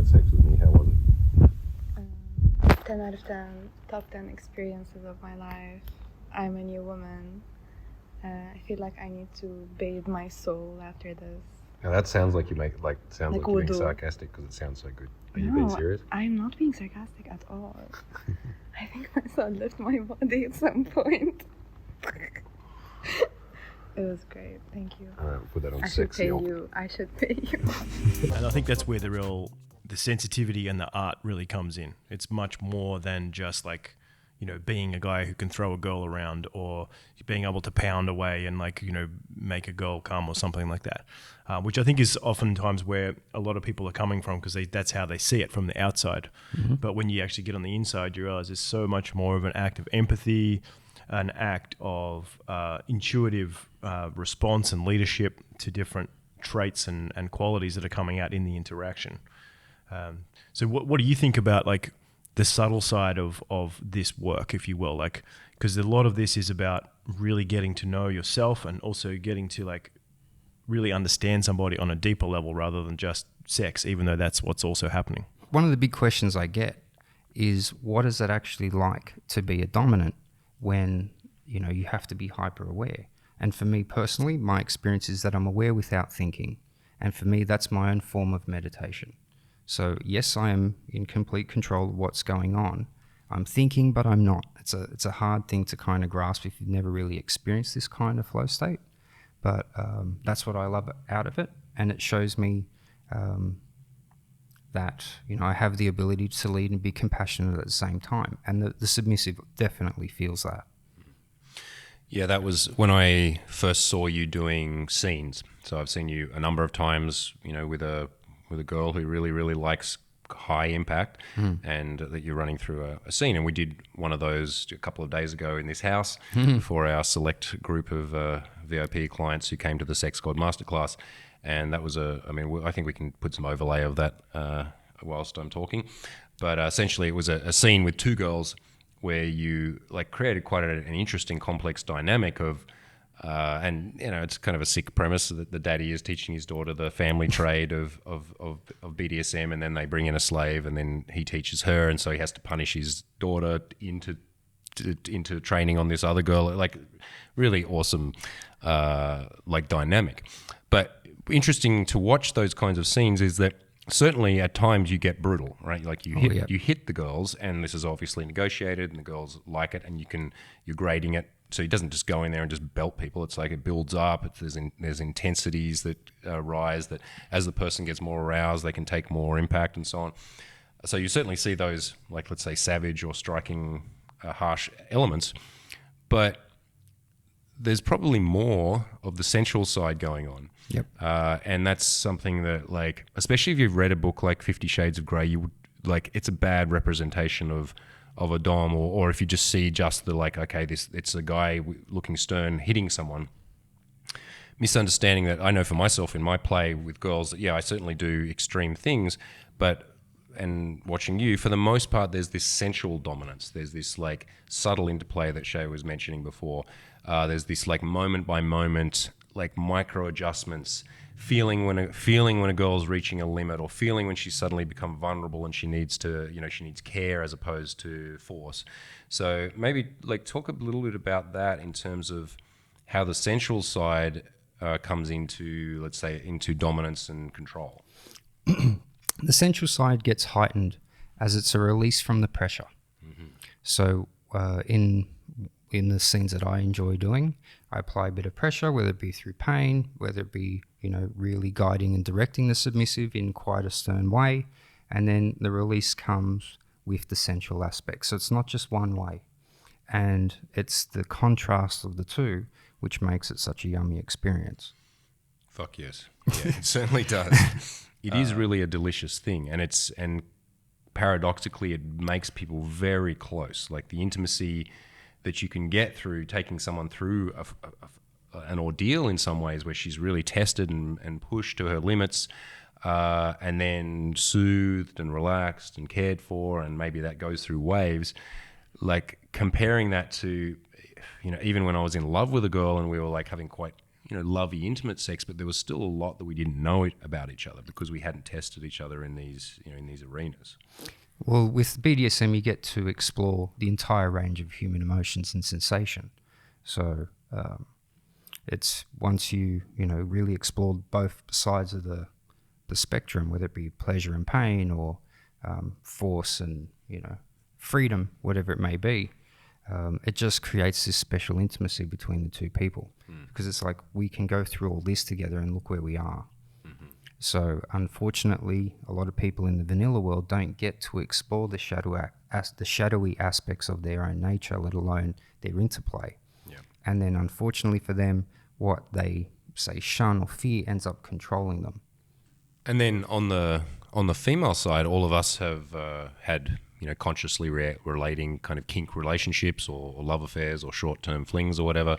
sex with me? How was it? 10 out of 10, top 10 experiences of my life. I'm a new woman. I feel like I need to bathe my soul after this. Now that sounds like you sounds like you're being wudu. sarcastic because it sounds so good. Are you being serious? I'm not being sarcastic at all. I think my soul left my body at some point. It was great, thank you. Put that on I should pay Sensual. you. I should pay you. And I think that's where the sensitivity and the art really comes in. It's much more than just like, you know, being a guy who can throw a girl around or being able to pound away and like, you know, make a girl come or something like that, which I think is oftentimes where a lot of people are coming from because that's how they see it from the outside. Mm-hmm. But when you actually get on the inside, you realize it's so much more of an act of empathy, an act of intuitive response and leadership to different traits and qualities that are coming out in the interaction. So what do you think about like the subtle side of this work, if you will? Like, because a lot of this is about really getting to know yourself and also getting to like really understand somebody on a deeper level rather than just sex, even though that's what's also happening. One of the big questions I get is what is it actually like to be a dominant when, you know, you have to be hyper aware? And for me personally, my experience is that I'm aware without thinking. And for me, that's my own form of meditation. So yes, I am in complete control of what's going on. I'm thinking, but I'm not. It's a hard thing to kind of grasp if you've never really experienced this kind of flow state. But that's what I love out of it. And it shows me that, you know, I have the ability to lead and be compassionate at the same time. And the submissive definitely feels that. Yeah, that was when I first saw you doing scenes. So I've seen you a number of times, you know, with a girl who really, really likes high impact, and that you're running through a scene. And we did one of those a couple of days ago in this house for our select group of VIP clients who came to the Sex God Masterclass. And that was I think we can put some overlay of that whilst I'm talking. But essentially it was a scene with two girls where you like created quite an interesting, complex dynamic of, and you know, it's kind of a sick premise that the daddy is teaching his daughter the family trade of BDSM, and then they bring in a slave, and then he teaches her, and so he has to punish his daughter into training on this other girl. Like, really awesome, like dynamic. But interesting to watch those kinds of scenes is that certainly at times you get brutal, right? Like you hit the girls, and this is obviously negotiated, and the girls like it, and you're grading it. So he doesn't just go in there and just belt people. It's like it builds up. There's intensities that rise, that as the person gets more aroused, they can take more impact and so on. So you certainly see those, like, let's say, savage or striking, harsh elements, but there's probably more of the sensual side going on. Yep. And that's something that, like, especially if you've read a book like 50 Shades of Grey, you would, like, it's a bad representation of a dom, or if you just see just the, like, okay, it's a guy looking stern hitting someone. Misunderstanding that I know for myself in my play with girls that, yeah, I certainly do extreme things, and watching you, for the most part, there's this sensual dominance. There's this like subtle interplay that Shay was mentioning before. There's this like moment by moment, like micro adjustments, feeling when a girl's reaching a limit, or feeling when she's suddenly become vulnerable and she needs care as opposed to force. So maybe like talk a little bit about that in terms of how the sensual side comes into, let's say, into dominance and control. The sensual side gets heightened as it's a release from the pressure. Mm-hmm. So in the scenes that I enjoy doing, I apply a bit of pressure, whether it be through pain, whether it be, you know, really guiding and directing the submissive in quite a stern way, and then the release comes with the sensual aspect. So it's not just one way, and it's the contrast of the two which makes it such a yummy experience. Fuck yes. Yeah, it certainly does. It is really a delicious thing, and paradoxically it makes people very close. Like the intimacy that you can get through taking someone through an ordeal in some ways, where she's really tested and pushed to her limits, and then soothed and relaxed and cared for, and maybe that goes through waves. Like comparing that to, you know, even when I was in love with a girl and we were like having quite lovey, intimate sex, but there was still a lot that we didn't know about each other because we hadn't tested each other in these arenas. Well, with BDSM, you get to explore the entire range of human emotions and sensation. So it's once you really explore both sides of the spectrum, whether it be pleasure and pain or force and freedom, whatever it may be, it just creates this special intimacy between the two people, because it's like we can go through all this together and look where we are. So unfortunately, a lot of people in the vanilla world don't get to explore the shadowy aspects of their own nature, let alone their interplay. Yeah. And then unfortunately for them, what they say shun or fear ends up controlling them. And then on the female side, all of us have had consciously relating kind of kink relationships or love affairs or short-term flings or whatever,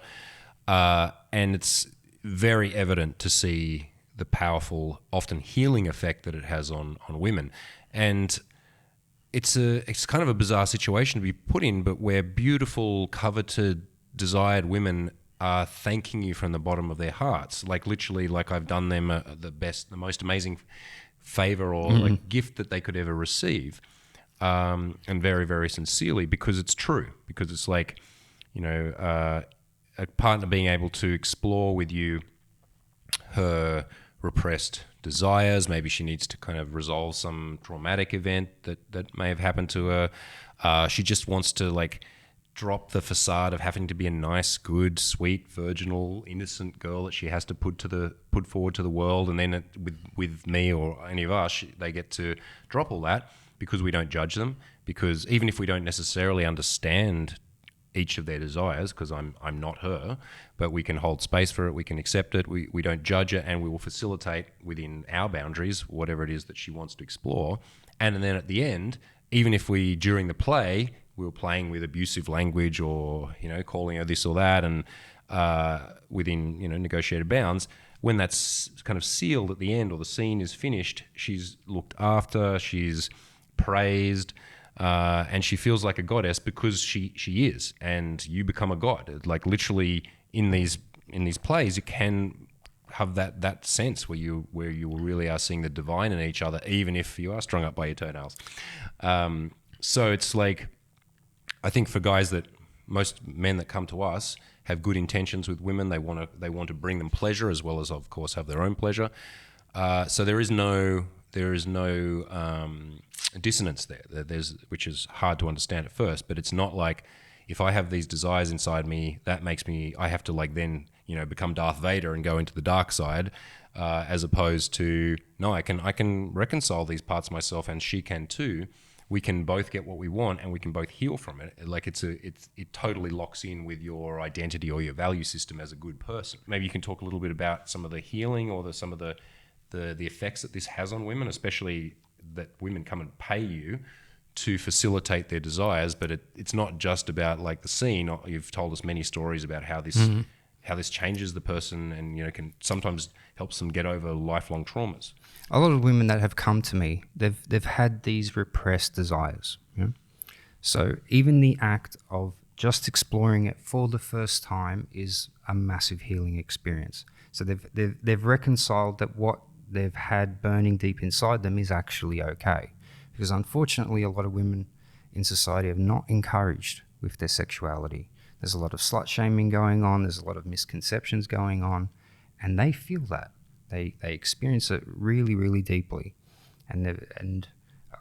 and it's very evident to see the powerful, often healing effect that it has on women. And it's kind of a bizarre situation to be put in, but where beautiful, coveted, desired women are thanking you from the bottom of their hearts, like literally, like I've done them the most amazing favor or like gift that they could ever receive, and very, very sincerely, because it's true, because it's like, a partner being able to explore with you her repressed desires. Maybe she needs to kind of resolve some traumatic event that may have happened to her. She just wants to like drop the facade of having to be a nice, good, sweet, virginal, innocent girl that she has to put forward to the world. And then with me or any of us, they get to drop all that because we don't judge them. Because even if we don't necessarily understand each of their desires, because I'm not her, but we can hold space for it, we can accept it, we don't judge it, and we will facilitate within our boundaries whatever it is that she wants to explore. And then at the end, even if during the play we were playing with abusive language or calling her this or that, and within negotiated bounds, when that's kind of sealed at the end or the scene is finished, she's looked after, she's praised, and she feels like a goddess because she is, and you become a god. Like literally in these plays, you can have that sense where you really are seeing the divine in each other, even if you are strung up by your toenails. So it's like, I think for guys, that most men that come to us have good intentions with women. They want to bring them pleasure as well as, of course, have their own pleasure. So there is no dissonance there. Which is hard to understand at first, but it's not like if I have these desires inside me, that makes me, I have to like then, become Darth Vader and go into the dark side, as opposed to, no, I can reconcile these parts of myself, and she can too. We can both get what we want, and we can both heal from it. Like it totally locks in with your identity or your value system as a good person. Maybe you can talk a little bit about some of the healing or some of the effects that this has on women, especially that women come and pay you to facilitate their desires. But it's not just about like the scene. You've told us many stories about how this changes the person, and can sometimes helps them get over lifelong traumas. A lot of women that have come to me, they've had these repressed desires. So even the act of just exploring it for the first time is a massive healing experience. So they've reconciled that what they've had burning deep inside them is actually okay. Because unfortunately, a lot of women in society are not encouraged with their sexuality. There's a lot of slut shaming going on. There's a lot of misconceptions going on, and they feel that. They experience it really, really deeply. And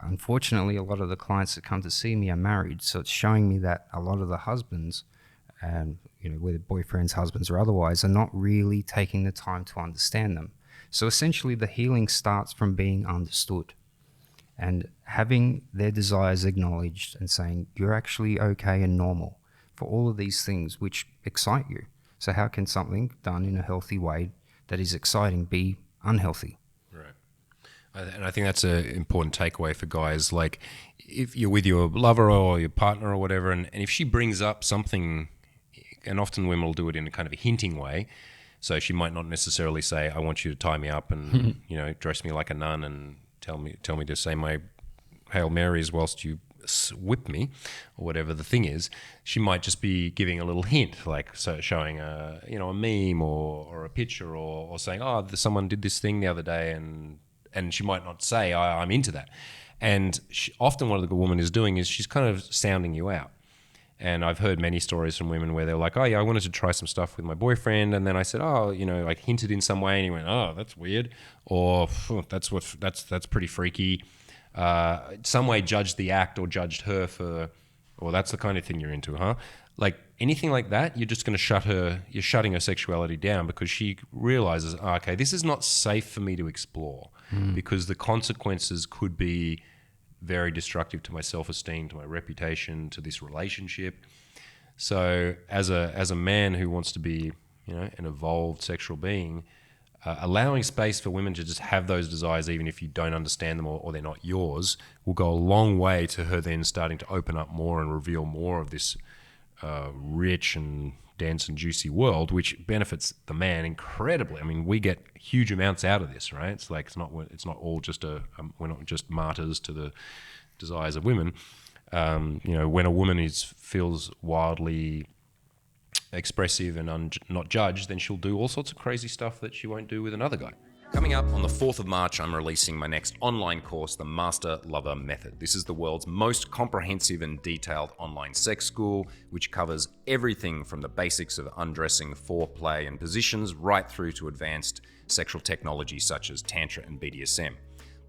unfortunately, a lot of the clients that come to see me are married, so it's showing me that a lot of the husbands, whether boyfriends, husbands, or otherwise, are not really taking the time to understand them. So essentially, the healing starts from being understood and having their desires acknowledged and saying, you're actually okay and normal for all of these things which excite you. So how can something done in a healthy way that is exciting be unhealthy? Right. And I think that's an important takeaway for guys. Like if you're with your lover or your partner or whatever, and if she brings up something, and often women will do it in a kind of a hinting way. So she might not necessarily say, I want you to tie me up and, dress me like a nun and tell me to say my Hail Marys whilst you whip me or whatever the thing is, she might just be giving a little hint, like so showing a meme or a picture or saying, oh, someone did this thing the other day, and she might not say, I'm into that. And often what the woman is doing is she's kind of sounding you out. And I've heard many stories from women where they're like, oh yeah, I wanted to try some stuff with my boyfriend, and then I said, oh, like hinted in some way, and he went, oh, that's weird, or that's pretty freaky. Some way judged the act or judged her for, or that's the kind of thing you're into, huh? Like anything like that, you're just going to you're shutting her sexuality down because she realizes, oh, okay, this is not safe for me to explore because the consequences could be very destructive to my self-esteem, to my reputation, to this relationship. So as a man who wants to be, an evolved sexual being, allowing space for women to just have those desires, even if you don't understand them or they're not yours, will go a long way to her then starting to open up more and reveal more of this rich and dense and juicy world, which benefits the man incredibly. I mean, we get huge amounts out of this, right? It's like it's not all just we're not just martyrs to the desires of women. When a woman feels wildly expressive and not judged, then she'll do all sorts of crazy stuff that she won't do with another guy. Coming up on the 4th of March, I'm releasing my next online course, The Master Lover Method. This is the world's most comprehensive and detailed online sex school, which covers everything from the basics of undressing, foreplay, and positions, right through to advanced sexual technology such as Tantra and BDSM.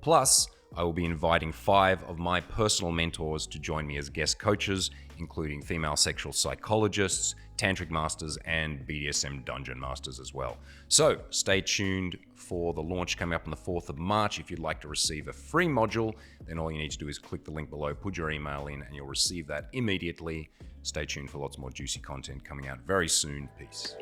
Plus, I will be inviting 5 of my personal mentors to join me as guest coaches, including female sexual psychologists, tantric masters, and BDSM dungeon masters as well. So stay tuned for the launch coming up on the 4th of March. If you'd like to receive a free module, then all you need to do is click the link below, put your email in, and you'll receive that immediately. Stay tuned for lots more juicy content coming out very soon. Peace.